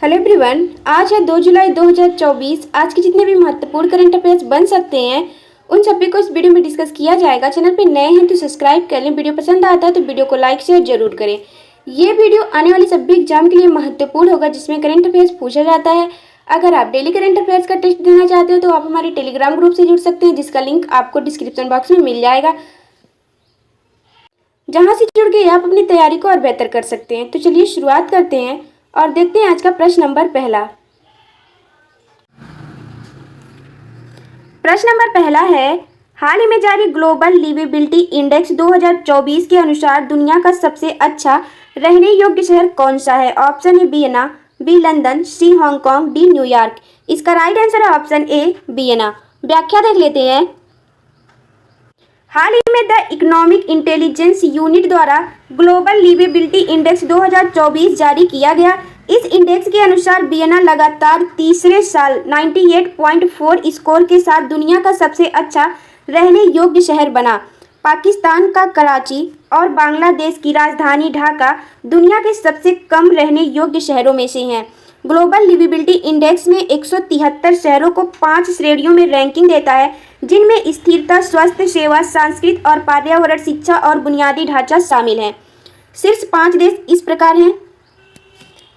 Hello everyone, आज है 2 जुलाई 2024। आज के जितने भी महत्वपूर्ण करंट अफेयर्स बन सकते हैं उन सभी को इस वीडियो में डिस्कस किया जाएगा। चैनल पे नए हैं तो सब्सक्राइब कर लें। वीडियो पसंद आता है तो वीडियो को लाइक शेयर जरूर करें। ये वीडियो आने वाली सभी एग्जाम के लिए महत्वपूर्ण होगा जिसमें करंट अफेयर्स पूछा जाता है। अगर आप डेली करंट अफेयर्स का टेस्ट देना चाहते हो तो आप हमारे टेलीग्राम ग्रुप से जुड़ सकते हैं, जिसका लिंक आपको डिस्क्रिप्शन बॉक्स में मिल जाएगा, जहां से जुड़ के आप अपनी तैयारी को और बेहतर कर सकते हैं। तो चलिए शुरुआत करते हैं और देखते हैं आज का प्रश्न नंबर पहला। प्रश्न नंबर पहला है, हाल ही में जारी ग्लोबल लिवेबिलिटी इंडेक्स 2024 के अनुसार दुनिया का सबसे अच्छा रहने योग्य शहर कौन सा है? Option A Vienna, B London, C Hong Kong, D New York. इसका राइट आंसर है ऑप्शन ए वियना। व्याख्या देख लेते हैं। हाल ही में द इकोनॉमिक इंटेलिजेंस यूनिट द्वारा ग्लोबल लिवेबिलिटी इंडेक्स 2024 जारी किया गया। इस इंडेक्स के अनुसार वियना लगातार तीसरे साल 98.4 स्कोर के साथ दुनिया का सबसे अच्छा रहने योग्य शहर बना। पाकिस्तान का कराची और बांग्लादेश की राजधानी ढाका दुनिया के सबसे कम रहने योग्य शहरों में से हैं। ग्लोबल लिवेबिलिटी इंडेक्स में 173 शहरों को 5 श्रेणियों में रैंकिंग देता है, जिनमें स्थिरता, स्वास्थ्य सेवा, सांस्कृतिक और पर्यावरण, शिक्षा और बुनियादी ढांचा शामिल हैं। शीर्ष 5 देश इस प्रकार हैं।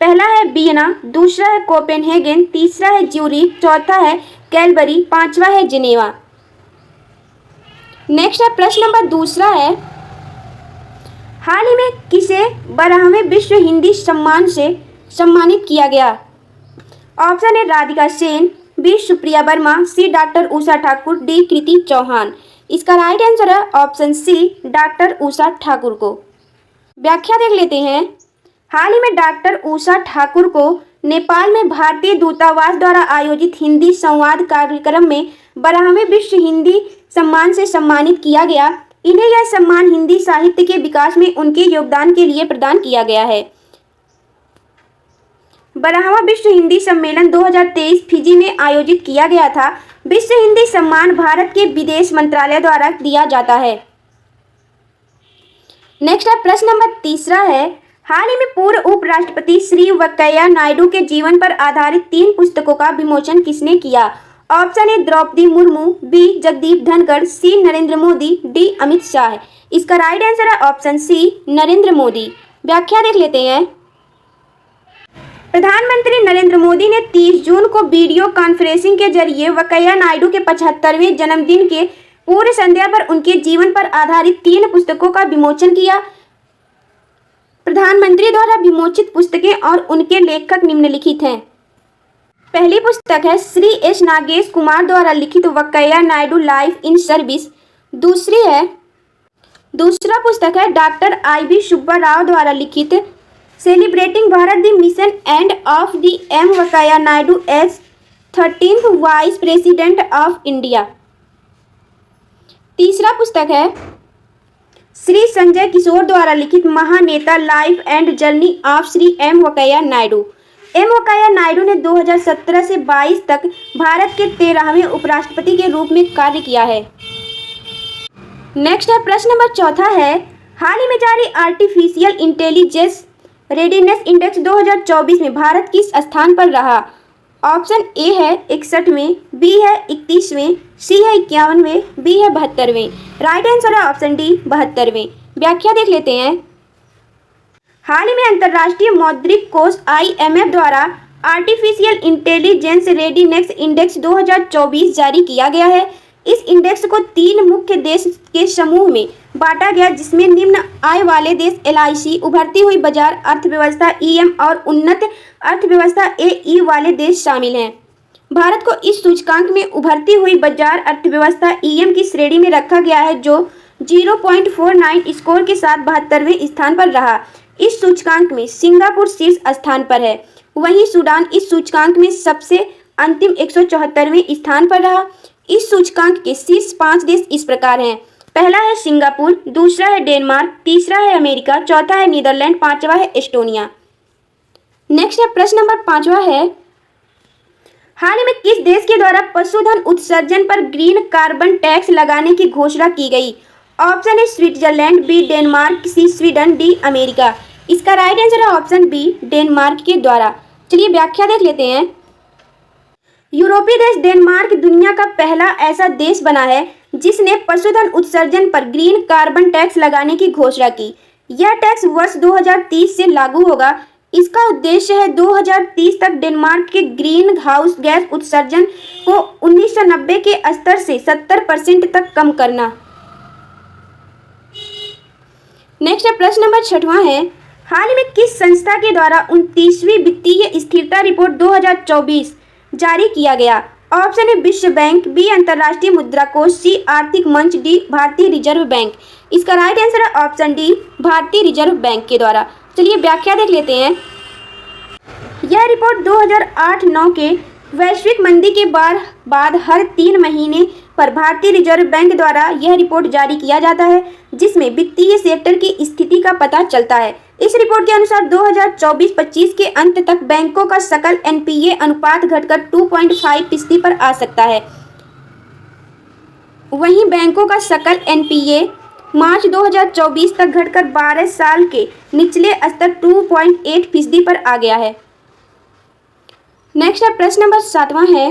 पहला है वियना, दूसरा है कोपेनहेगन, तीसरा है ज्यूरिख, चौथा है कैलगरी, पांचवा है जिनेवा। नेक्स्ट है प्रश्न नंबर दूसरा है, हाल ही में किसे 12वें विश्व हिंदी सम्मान से सम्मानित किया गया? Option A Radhika Sen, B Supriya Verma, C doctor Usha Thakur, D Kriti Chauhan. इसका राइट आंसर है option C doctor Usha Thakur को। व्याख्या देख लेते हैं। हाल ही में डॉक्टर उषा ठाकुर को नेपाल में भारतीय दूतावास द्वारा आयोजित हिंदी संवाद कार्यक्रम में 12वें विश्व हिंदी सम्मान से सम्मानित किया गया। इन्हें यह सम्मान हिंदी साहित्य के विकास में उनके योगदान के लिए प्रदान किया गया है। 12वां विश्व हिंदी सम्मेलन 2023 फिजी में आयोजित किया गया था। विश्व हिंदी सम्मान भारत के विदेश मंत्रालय द्वारा दिया जाता है। नेक्स्ट है प्रश्न नंबर तीसरा है, हाल ही में पूर्व उपराष्ट्रपति श्री वेंकैया नायडू के जीवन पर आधारित 3 पुस्तकों का विमोचन किसने किया? Option A Draupadi Murmu, B Jagdeep Dhankhar, C Narendra Modi, D Amit Shah. इसका राइट आंसर है ऑप्शन सी नरेंद्र मोदी। व्याख्या देख लेते हैं। प्रधानमंत्री नरेंद्र मोदी ने 30 जून को वीडियो कॉन्फ्रेंसिंग के जरिए वेंकैया नायडू के 75वें जन्मदिन के पूर्व संध्या पर उनके जीवन पर आधारित 3 पुस्तकों का विमोचन किया। प्रधानमंत्री द्वारा विमोचित पुस्तकें और उनके लेखक निम्नलिखित हैं। पहली पुस्तक है श्री एस नागेश कुमार द्वारा लिखित Venkaiah Naidu life in service. दूसरा पुस्तक है डॉक्टर आई.बी. सुब्बा राव द्वारा लिखित celebrating Bharat the mission and of the M Venkaiah Naidu as 13th vice president of India. तीसरा पुस्तक है श्री संजय किशोर द्वारा लिखित Mahaneta life and journey of Shri M Venkaiah Naidu. M Venkaiah Naidu ने 2017 से 22 तक भारत के 13वें उपराष्ट्रपति के रूप में कार्य किया है। नेक्स्ट है प्रश्न नंबर चौथा है, हाल ही में जारी आर्टिफिशियल इंटेलिजेंस रेडीनेस इंडेक्स 2024 में भारत किस स्थान पर रहा? ऑप्शन ए है 61वें, बी है 31वें, सी है 51वें, बी है 72वें। राइट आंसर है ऑप्शन डी 72वें। व्याख्या देख लेते हैं। हाल ही में अंतर्राष्ट्रीय मौद्रिक कोष IMF द्वारा आर्टिफिशियल इंटेलिजेंस रेडीनेस इंडेक्स 2024 जारी किया गया है। इस इंडेक्स को 3 मुख्य देश के समूह में बांटा गया, जिसमें निम्न आय वाले देश LIC, उभरती हुई बाजार अर्थव्यवस्था EM और उन्नत अर्थव्यवस्था AE वाले देश शामिल हैं। भारत को इस सूचकांक में उभरती हुई बाजार अर्थव्यवस्था EM की श्रेणी में रखा गया है, जो 0.49 स्कोर के साथ 72वें स्थान पर रहा। इस सूचकांक में सिंगापुर शीर्ष स्थान पर है, वहीं सूडान इस सूचकांक में सबसे अंतिम 174वें स्थान पर रहा। इस सूचकांक के शीर्ष 5 देश इस प्रकार हैं। पहला है सिंगापुर, दूसरा है डेनमार्क, तीसरा है अमेरिका, चौथा है नीदरलैंड, पांचवा है एस्टोनिया। नेक्स्ट है प्रश्न नंबर 5वां है, हाल ही में किस देश के द्वारा पशुधन उत्सर्जन पर ग्रीन कार्बन टैक्स लगाने की घोषणा की गई? ऑप्शन है स्विट्जरलैंड, बी डेनमार्क, सी स्वीडन, डी अमेरिका। इसका राइट आंसर है ऑप्शन बी डेनमार्क के द्वारा। चलिए व्याख्या देख लेते हैं। यूरोपीय देश डेनमार्क दुनिया का पहला ऐसा देश बना है जिसने पशुधन उत्सर्जन पर ग्रीन कार्बन टैक्स लगाने की घोषणा की। यह टैक्स वर्ष 2030 से लागू होगा। इसका उद्देश्य है 2030 तक डेनमार्क के ग्रीन हाउस गैस उत्सर्जन को 1990 के स्तर से 70% तक कम करना। नेक्स्ट प्रश्न नंबर 6वां है, हाल ही में किस संस्था के द्वारा 29वीं वित्तीय स्थिरता रिपोर्ट 2024 जारी किया गया? ऑप्शन ए विश्व बैंक, बी अंतर्राष्ट्रीय मुद्रा कोष, सी आर्थिक मंच, डी भारतीय रिजर्व बैंक। इसका राइट आंसर है ऑप्शन डी भारतीय रिजर्व बैंक के द्वारा। चलिए व्याख्या देख लेते हैं। यह रिपोर्ट 2008-9 के वैश्विक मंदी के बाद हर 3 महीने पर भारतीय रिजर्व बैंक द्वारा यह रिपोर्ट जारी किया जाता है, जिसमें वित्तीय सेक्टर की स्थिति का पता चलता है। इस रिपोर्ट के अनुसार 2024-25 के अंत तक बैंकों का सकल एनपीए अनुपात घटकर 2.5% पर आ सकता है। वहीं बैंकों का सकल एनपीए मार्च 2024 तक घटकर 12 साल के निचले स्तर 2.8% पर आ गया है। नेक्स्ट है प्रश्न नंबर 7वां है,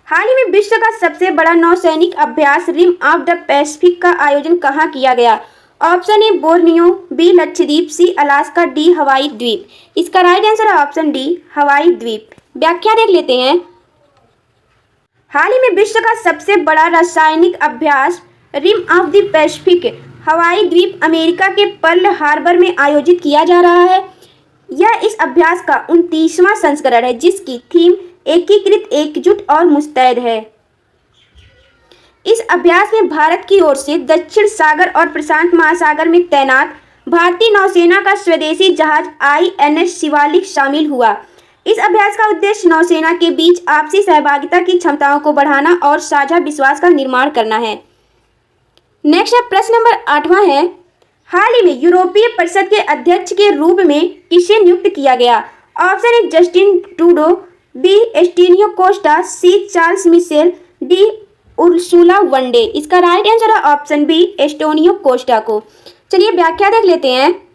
हाल ही में विश्व का सबसे बड़ा नौसैनिक अभ्यास रिम ऑफ द पैसिफिक का आयोजन कहाँ किया गया? Option A Borneo, B Lakshadweep, C Alaska, D Hawaii द्वीप। इसका राइट आंसर है ऑप्शन डी हवाई द्वीप। व्याख्या देख लेते हैं। हाल ही में विश्व का सबसे बड़ा रासायनिक अभ्यास रिम ऑफ द पैसिफिक हवाई द्वीप अमेरिका के पर्ल हार्बर में आयोजित किया जा रहा है। यह इस अभ्यास का 29वां संस्करण है, जिसकी थीम एकीकृत, एकजुट और मुस्तैद है। इस अभ्यास में भारत की ओर से दक्षिण सागर और प्रशांत महासागर में तैनात भारतीय नौसेना का स्वदेशी जहाज INS शिवालिक शामिल हुआ। इस अभ्यास का उद्देश्य नौसेना के बीच आपसी सहभागिता की क्षमताओं को बढ़ाना और साझा विश्वास का निर्माण करना है। नेक्स्ट है प्रश्न नंबर 8वां है, हाल ही में यूरोपीय परिषद के अध्यक्ष के रूप में किसे नियुक्त किया गया? Option A Justin Trudeau, B Antonio Costa, C Charles Michel, D Ursula von der. इसका राइट आंसर है ऑप्शन बी एस्टोनियो कोस्टा को। चलिए व्याख्या देख लेते हैं।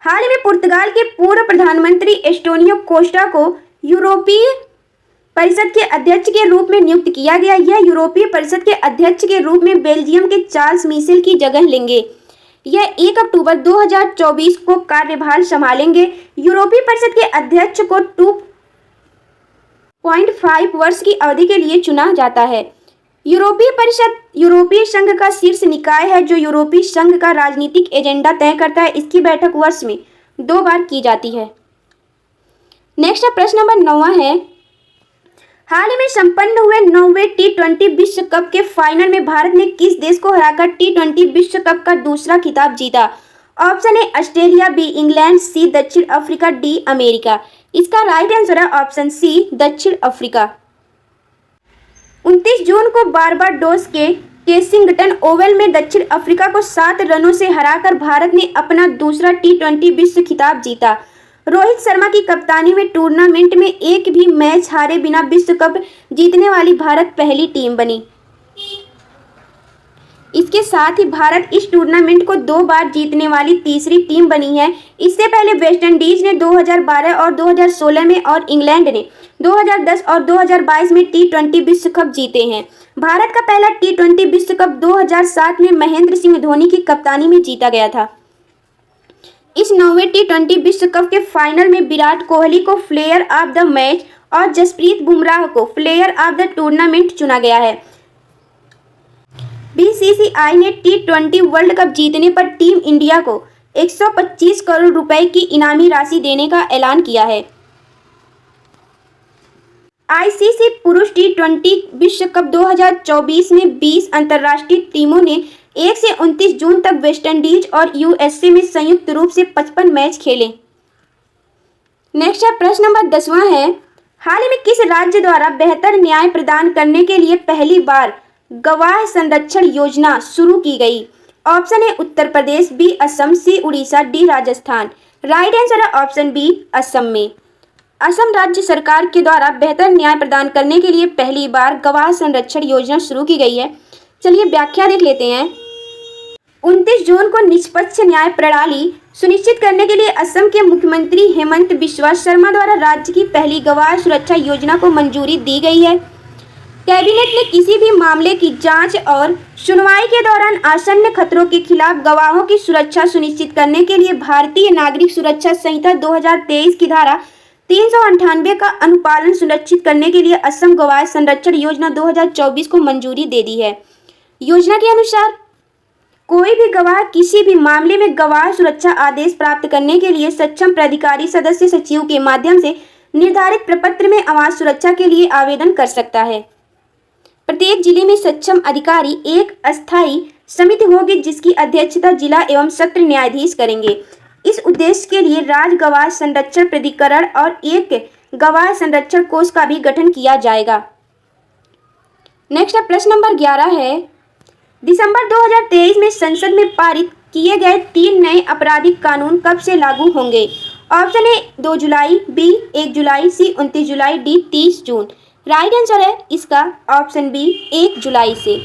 हाल ही में पुर्तगाल के पूर्व प्रधानमंत्री एस्टोनियो कोस्टा को यूरोपीय परिषद के अध्यक्ष के रूप में नियुक्त किया गया। यह यूरोपीय परिषद के अध्यक्ष के रूप में बेल्जियम के चार्ल्स मिशेल की जगह लेंगे। यह 1 अक्टूबर 2024 को कार्यभार संभालेंगे। यूरोपीय परिषद के अध्यक्ष को 2.5 वर्ष की अवधि के लिए चुना जाता है। यूरोपीय परिषद यूरोपीय संघ का शीर्ष निकाय है जो यूरोपीय संघ का राजनीतिक एजेंडा तय करता है। इसकी बैठक वर्ष में 2 बार की जाती है। नेक्स्ट प्रश्न नंबर 9वां है, हाल ही में संपन्न हुए 9वें T20 विश्व कप के फाइनल में भारत ने किस देश को हराकर T20 विश्व कप का दूसरा खिताब जीता? Option A Australia, B England, C दक्षिण अफ्रीका, डी अमेरिका। इसका राइट आंसर है ऑप्शन सी दक्षिण अफ्रीका। 29 जून को बारबाडोस के केसिंगटन ओवल में दक्षिण अफ्रीका को 7 रनों से हराकर भारत ने अपना दूसरा T20 विश्व खिताब जीता। रोहित शर्मा की कप्तानी में टूर्नामेंट में एक भी मैच हारे बिना विश्व कप जीतने वाली भारत पहली टीम बनी। इसके साथ ही भारत इस टूर्नामेंट को 2 बार जीतने वाली तीसरी टीम बनी है। इससे पहले वेस्टइंडीज ने 2012 और 2016 में और इंग्लैंड ने 2010 और 2022 में T20 विश्व कप जीते हैं। भारत का पहला T20 विश्व कप 2007 में महेंद्र सिंह धोनी की कप्तानी में जीता गया था। इस 9वें T20 विश्व कप के फाइनल में विराट कोहली को प्लेयर ऑफ द मैच और जसप्रीत बुमराह को प्लेयर ऑफ द टूर्नामेंट चुना गया है। BCCI ने T20 वर्ल्ड कप जीतने पर टीम इंडिया को 125 करोड़ रुपए की इनामी राशि देने का ऐलान किया है। ICC पुरुष T20 विश्व कप 2024 में 20 अंतर्राष्ट्रीय टीमों ने 1 से 29 जून तक वेस्टइंडीज और USA में संयुक्त रूप से 55 मैच खेले। नेक्स्ट है प्रश्न नंबर 10वां है, हाल ही में किस राज्य द्वारा बेहतर न्याय प्रदान करने के लिए पहली बार गवाह संरक्षण योजना शुरू की गई? Option A Uttar Pradesh, B Assam, C Orissa, D Rajasthan. Right answer है ऑप्शन बी असम में। असम राज्य सरकार के द्वारा बेहतर न्याय प्रदान करने के लिए पहली बार गवाह संरक्षण योजना शुरू की गई है। चलिए व्याख्या देख लेते हैं। 29 जून को निष्पक्ष न्याय प्रणाली सुनिश्चित करने के लिए असम के मुख्यमंत्री हेमंत बिस्वा शर्मा द्वारा राज्य की पहली गवाह सुरक्षा योजना को मंजूरी दी गई है। कैबिनेट ने किसी भी मामले की जांच और सुनवाई के दौरान आसन्न खतरों के खिलाफ गवाहों की सुरक्षा सुनिश्चित करने के लिए भारतीय नागरिक सुरक्षा संहिता 2023 की धारा 398 का अनुपालन सुनिश्चित करने के लिए असम गवाह संरक्षण योजना 2024 को मंजूरी दे दी है। योजना के अनुसार कोई भी गवाह किसी भी मामले में गवाह सुरक्षा आदेश प्राप्त करने के लिए सक्षम प्राधिकारी सदस्य सचिव के माध्यम से निर्धारित प्रपत्र में आवास सुरक्षा के लिए आवेदन कर सकता है। प्रत्येक जिले में सक्षम अधिकारी एक अस्थायी समिति होगी जिसकी अध्यक्षता जिला एवं सत्र न्यायाधीश करेंगे। इस उद्देश्य के लिए राज्य गवाह संरक्षण प्राधिकरण और एक गवाह संरक्षण कोष का भी गठन किया जाएगा। नेक्स्ट प्रश्न नंबर 11 है, दिसंबर 2023 में संसद में पारित किए गए 3 नए आपराधिक कानून कब से लागू होंगे? ऑप्शन ए 2 जुलाई, बी 1 जुलाई, सी 29 जुलाई, डी 30 जून। राइट आंसर है इसका ऑप्शन बी 1 जुलाई से।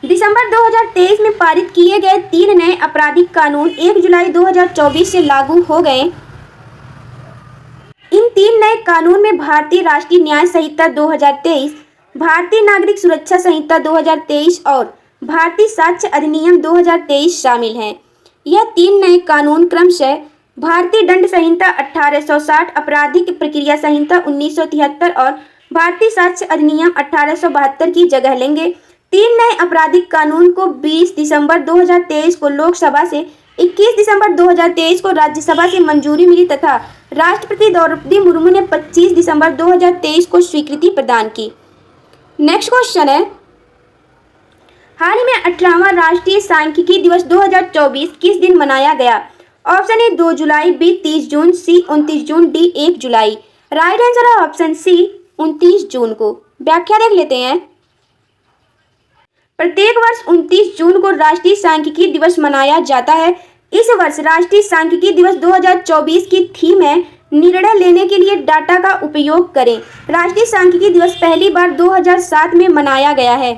दिसंबर 2023 में पारित किए गए 3 नए आपराधिक कानून 1 जुलाई 2024 से लागू हो गए। इन 3 नए कानून में भारतीय राष्ट्रीय न्याय संहिता 2023, भारतीय नागरिक सुरक्षा संहिता 2023 और भारतीय साक्ष्य अधिनियम 2023 शामिल हैं। यह 3 नए कानून क्रमशः भारतीय दंड संहिता 1860, आपराधिक प्रक्रिया संहिता 1973 और भारतीय साक्ष्य अधिनियम 1872 की जगह लेंगे। 3 नए आपराधिक कानून को 20 दिसंबर 2023 को लोकसभा से, 21 दिसंबर 2023 को राज्यसभा से मंजूरी मिली तथा राष्ट्रपति द्रौपदी मुर्मू ने 25 दिसंबर 2023 को स्वीकृति प्रदान की। नेक्स्ट क्वेश्चन है, हाल ही में 18वां राष्ट्रीय सांख्यिकी दिवस 2024 किस दिन मनाया गया? ऑप्शन ए 2 जुलाई, बी 30 जून, सी 29 जून, डी 1 जुलाई। राइट आंसर है ऑप्शन सी 29 जून को। व्याख्या देख लेते हैं। प्रत्येक वर्ष 29 जून को राष्ट्रीय सांख्यिकी दिवस मनाया जाता है। इस वर्ष राष्ट्रीय सांख्यिकी दिवस 2024 की थीम है निर्णय लेने के लिए डाटा का उपयोग करें। राष्ट्रीय सांख्यिकी दिवस पहली बार 2007 में मनाया गया है।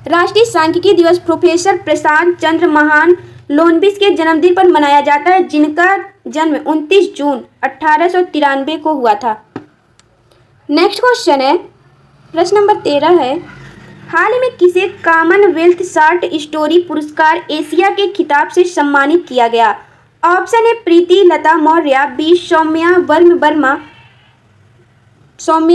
राष्ट्रीय सांख्यिकी दिवस प्रोफेसर प्रशांत चंद्र महान लोनबिस के जन्मदिन पर मनाया जाता है, जिनका जन्म 29 जून 1893 को हुआ था। नेक्स्ट क्वेश्चन है, प्रश्न नंबर 13 है, हाल ही में किसे कॉमनवेल्थ शॉर्ट स्टोरी पुरस्कार एशिया के खिताब से सम्मानित किया गया? Option A Preeti Lata Maurya, B Saumya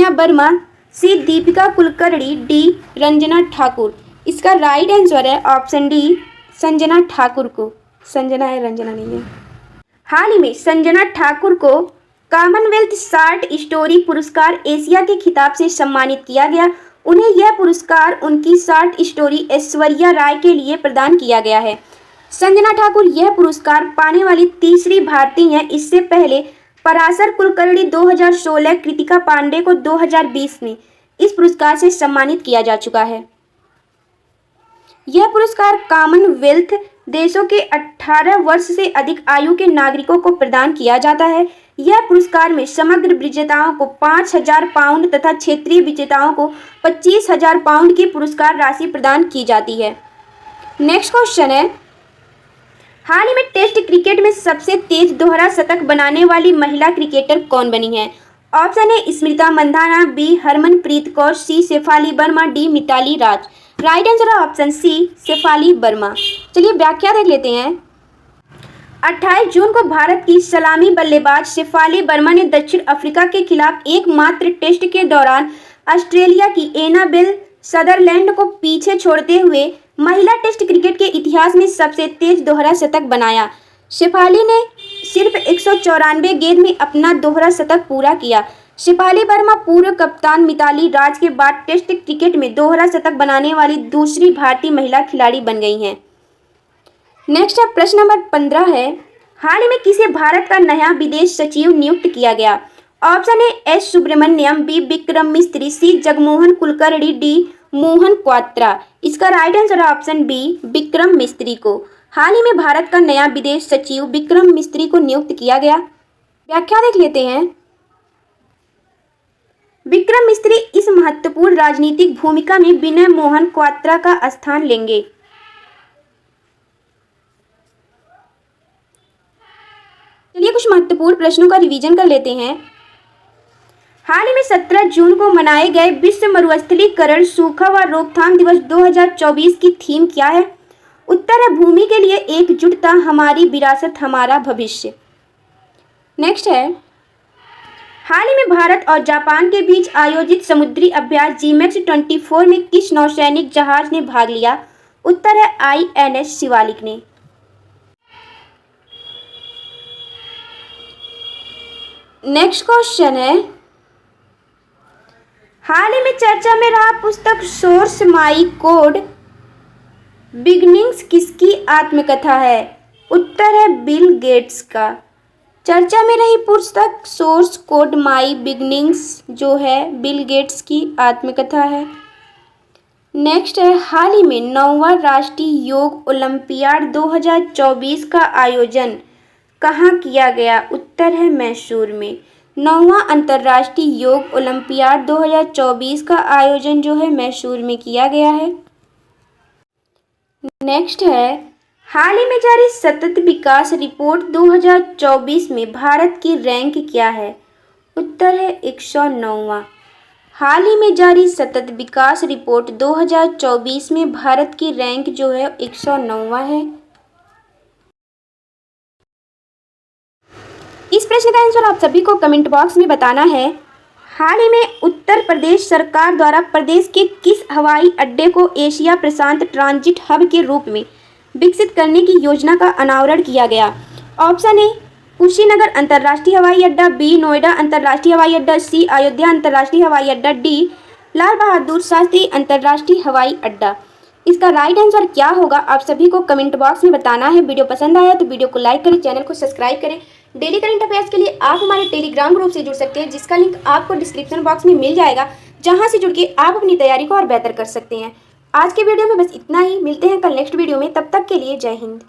Verma, C Deepika Kulkarni, D Ranjana Thakur. इसका राइट आंसर है ऑप्शन डी संजना ठाकुर को। संजना है, रंजना नहीं है। हाल ही में संजना ठाकुर को कॉमनवेल्थ शॉर्ट स्टोरी पुरस्कार एशिया के खिताब से सम्मानित किया गया। उन्हें यह पुरस्कार उनकी शॉर्ट स्टोरी ऐश्वर्या राय के लिए प्रदान किया गया है। संजना ठाकुर यह पुरस्कार पाने वाली तीसरी भारतीय हैं। इससे पहले पराशर कुलकर्णी 2016, कृतिका पांडे को 2020 में इस पुरस्कार से सम्मानित किया जा चुका है। यह पुरस्कार कॉमनवेल्थ देशों के 18 वर्ष से अधिक आयु के नागरिकों को प्रदान किया जाता है। यह पुरस्कार में समग्र विजेताओं को 5,000 पाउंड तथा क्षेत्रीय विजेताओं को 25,000 पाउंड की पुरस्कार राशि प्रदान की जाती है। नेक्स्ट क्वेश्चन है, हाल ही में टेस्ट क्रिकेट में सबसे तेज दोहरा शतक बनाने वाली महिला क्रिकेटर कौन बनी है? Option A Smriti Mandhana, B Harmanpreet Kaur, C Shafali Verma, D Mithali Raj. Right answer है ऑप्शन सी शेफाली वर्मा। चलिए व्याख्या देख लेते हैं। 28 जून को भारत की सलामी बल्लेबाज शेफाली वर्मा ने दक्षिण अफ्रीका के खिलाफ एकमात्र टेस्ट के दौरान ऑस्ट्रेलिया की एनाबेल सदरलैंड को पीछे छोड़ते हुए महिला टेस्ट क्रिकेट के इतिहास में सबसे तेज दोहरा शतक बनाया। शेफाली ने सिर्फ 194 गेंद में अपना दोहरा शतक पूरा किया। शेफाली वर्मा पूर्व कप्तान मिताली राज के बाद टेस्ट क्रिकेट में दोहरा शतक बनाने वाली दूसरी भारतीय महिला खिलाड़ी बन गई हैं। नेक्स्ट है प्रश्न नंबर 15 है, हाल ही में किसे भारत का नया विदेश सचिव नियुक्त किया गया? Option A S Subrahmanyam, B Vikram Misri, C Jagmohan Kulkarni, D Mohan Kwatra. इसका राइट आंसर है ऑप्शन बी विक्रम मिस्त्री को। हाल ही में भारत का नया विदेश सचिव विक्रम मिस्त्री को नियुक्त किया गया। व्याख्या देख लेते हैं। विक्रम मिस्त्री इस महत्वपूर्ण राजनीतिक भूमिका में विनय मोहन क्वात्रा का स्थान लेंगे। चलिए कुछ महत्वपूर्ण प्रश्नों का रिवीजन कर लेते हैं। हाल ही में 17 जून को मनाए गए विश्व मरुस्थलीकरण, सूखा व रोकथाम दिवस 2024 की थीम क्या है? उत्तर है भूमि के लिए एकजुटता, हमारी विरासत हमारा भविष्य। नेक्स्ट है, हाल ही में भारत और जापान के बीच आयोजित समुद्री अभ्यास GMEX-24 में किस नौसैनिक जहाज ने भाग लिया? उत्तर है INS शिवालिक ने। नेक्स्ट क्वेश्चन है, हाल ही में चर्चा में रहा पुस्तक सोर्स माई कोड बिगनिंग्स किसकी आत्मकथा है? उत्तर है बिल गेट्स का। चर्चा में रही पुस्तक सोर्स कोड माई बिगनिंग्स जो है बिल गेट्स की आत्मकथा है। नेक्स्ट है, हाल ही में 9वां राष्ट्रीय योग ओलंपियाड 2024 का आयोजन कहाँ किया गया? उत्तर है मैसूर में। 9वां अंतर्राष्ट्रीय योग ओलंपियाड 2024 का आयोजन जो है मैसूर में किया गया है। नेक्स्ट है, हाल ही में जारी सतत विकास रिपोर्ट 2024 में भारत की रैंक क्या है? उत्तर है 109वां। हाल ही में जारी सतत विकास रिपोर्ट 2024 में भारत की रैंक जो है 109वां है। इस प्रश्न का आंसर आप सभी को कमेंट बॉक्स में बताना है। हाल ही में उत्तर प्रदेश सरकार द्वारा प्रदेश के किस हवाई अड्डे को एशिया प्रशांत ट्रांजिट हब के रूप में विकसित करने की योजना का अनावरण किया गया? ऑप्शन ए कुशीनगर अंतर्राष्ट्रीय हवाई अड्डा, बी नोएडा अंतर्राष्ट्रीय हवाई अड्डा, सी अयोध्या अंतर्राष्ट्रीय हवाई अड्डा, डी लाल बहादुर शास्त्री अंतर्राष्ट्रीय हवाई अड्डा। इसका राइट आंसर क्या होगा आप सभी को कमेंट बॉक्स में बताना है। वीडियो पसंद आया तो वीडियो को लाइक करें, चैनल को सब्सक्राइब करें। डेली करंट अफेयर्स के लिए आप हमारे टेलीग्राम ग्रुप से जुड़ सकते हैं, जिसका लिंक आपको डिस्क्रिप्शन बॉक्स में मिल जाएगा, जहां से जुड़ के आप अपनी तैयारी को और बेहतर कर सकते हैं। आज के वीडियो में बस इतना ही। मिलते हैं कल नेक्स्ट वीडियो में, तब तक के लिए जय हिंद।